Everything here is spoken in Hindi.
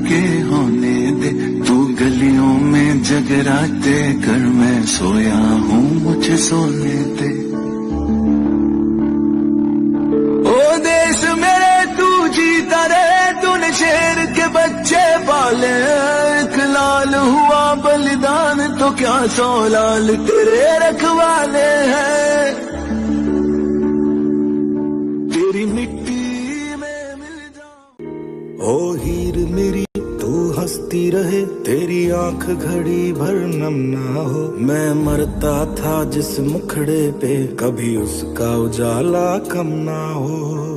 के होने दे, तू गलियों में जगराते कर, मैं सोया हूँ मुझे सोने दे। ओ देश मेरे तू जीता रहे, तूने शेर के बच्चे पाले, एक लाल हुआ बलिदान तो क्या 100 लाल तेरे रखवाले हैं। तेरी मिट्टी में मिल जाऊं। ओ हीर मेरी तू हंसती रहे, तेरी आंख घड़ी भर नम ना हो। मैं मरता था जिस मुखड़े पे, कभी उसका उजाला कम ना हो।